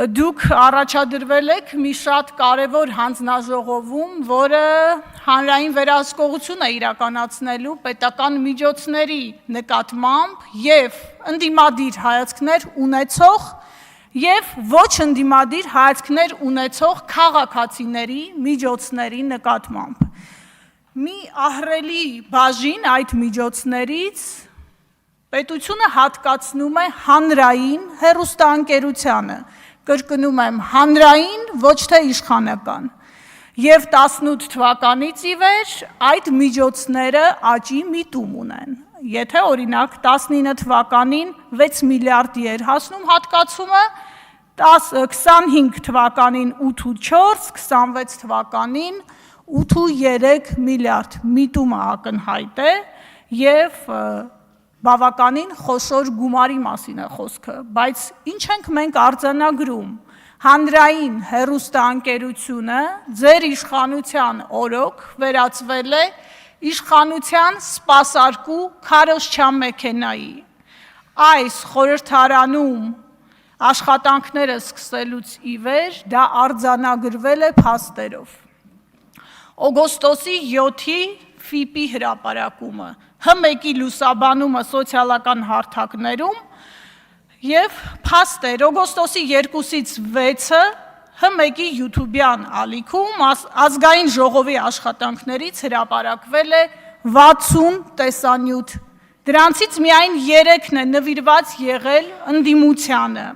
Դուք առաջադրվել եք մի շատ կարևոր հանձնաժողովում, որը հանրային վերահսկողություն է իրականացնելու պետական միջոցների նկատմամբ և ընդդիմադիր հայացքներ ունեցող և ոչ ընդդիմադիր հայացքներ ունեցող քաղաքացիների միջոցների նկատմամբ։ Մի ահռելի բաժին այդ միջոցներից պետությունը հատկացնում է հանրային հեռուստաընկերությանը, կրկնում եմ հանրային, ոչ թե իշխանական, և 18 թվականից ի վեր այդ միջոցները աճի միտում ունեն։ Եթե օրինակ 19 թվականին 6 միլիարդի էր հասնում հատկացումը, 25 թվականին 8.4, 26 թվականին 8.3 միլիարդ, միտումը ակնհայտ է և բավականին խոշոր գումարի մասին է խոսքը, բայց ինչ ենք մենք արձանագրում, հանրային հեռուստաընկերությունը ձեր իշխանության օրոք վերածվել է իշխանության սպասարկու քարոզչամ մեքենայի։ Այս խորհրդարանում աշխատանքները սկսելուց ի վեր դա արձանագրվել է փաստերով։ Օգոստոսի 7-ի ՖԻՊ-ի հրապարակումը, Հ1-ի լուսաբանումը սոցիալական հարթակներում և փաստեր օգոստոսի 2-ից 6-ը Հ1-ի յութուբյան ալիքում ազգային ժողովի աշխատանքներից հրապարակվել է 60 տեսանյութ, դրանցից միայն 3-ն է նվիրված եղել ընդդիմությանը։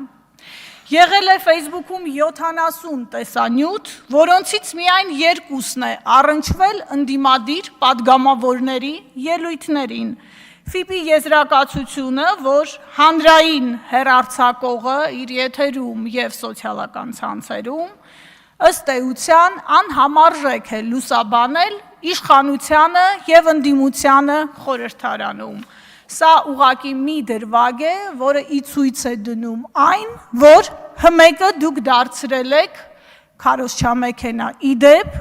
Եղել է Facebook-ում 70 տեսանյութ, որոնցից միայն 2-ն է առնչվել ընդդիմադիր պատգամավորների ելույթներին։ ՖԻՊ-ի եզրակացությունը, որ հանրային հեռարձակողը իր եթերում և սոցիալական ցանցերում ըստ էության անհամարժեք է լուսաբանել իշխանությանը և ընդդիմությանը խորհրդարանում։ Սա ուղղակի մի դրվագ է, որը ի ցույց է դնում այն, որ Հ1-ը դուք դարձրել եք քարոզչամ մեքենա։ Իդեպ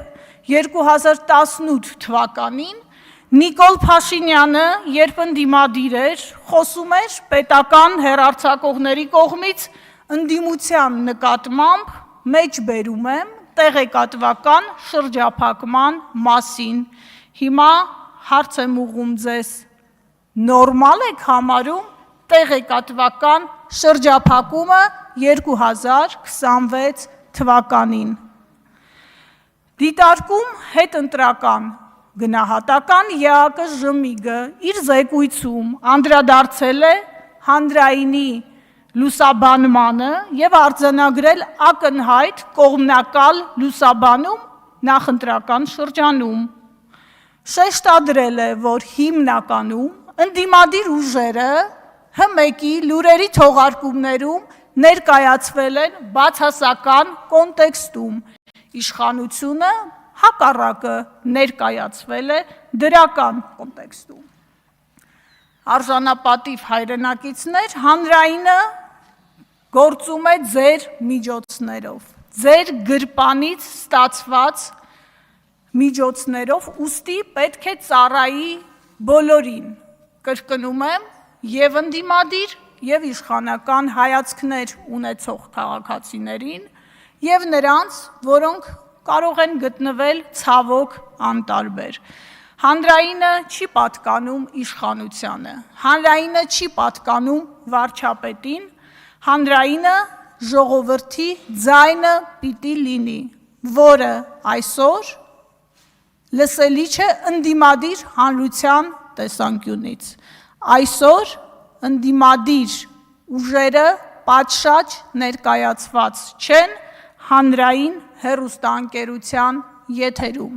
2018 թվականին Նիկոլ Փաշինյանը, երբ ընդդիմադիր էր, խոսում էր պետական հեռարձակողների կողմից ընդդիմության նկատմամբ, մեջբերում եմ, տեղեկատվական շրջափակման մասին։ Հիմա հարց եմ ուղղում ձեզ, նորմալ եք համարում տեղեկատվական շրջափակումը 2026 թվականին։ Դիտարկում հետընտրական գնահատական ԵԱԿ ԺՄԻԳ-ը իր զեկույցում անդրադարձել է հանրայինի լուսաբանմանը և արձանագրել ակնհայտ կողմնակալ լուսաբանում նախընտրական շրջանում։ Շեշտադրել է, որ հիմնականում ընդդիմադիր ուժերը Հ1-ի լուրերի թողարկումներում ներկայացվել են բացասական կոնտեքստում, իշխանությունը հակառակը ներկայացվել է դրական կոնտեքստում։ Արժանապատիվ հայրենակիցներ, հանրայինը գործում է ձեր միջոցներով, ձեր գրպանից ստացված միջոցներով, ուստի պետք է ծառայի բոլորին, կրկնում եմ, և ընդդիմադիր, և իշխանական հայացքներ ունեցող քաղաքացիներին, և նրանց, որոնք կարող են գտնվել ցավոք անտարբեր։ Հանրայինը չի պատկանում իշխանությանը, հանրայինը չի պատկանում վարչապետին, հանրայինը ժողովրդի ձայնը պիտի լինի, որը այսօր լսելի չէ ընդդիմադիր հանրության տեսանկյունից։ Այսօր ընդդիմադիր ուժերը պատշաճ ներկայացված չեն հանրային հեռուստաընկերության եթերում։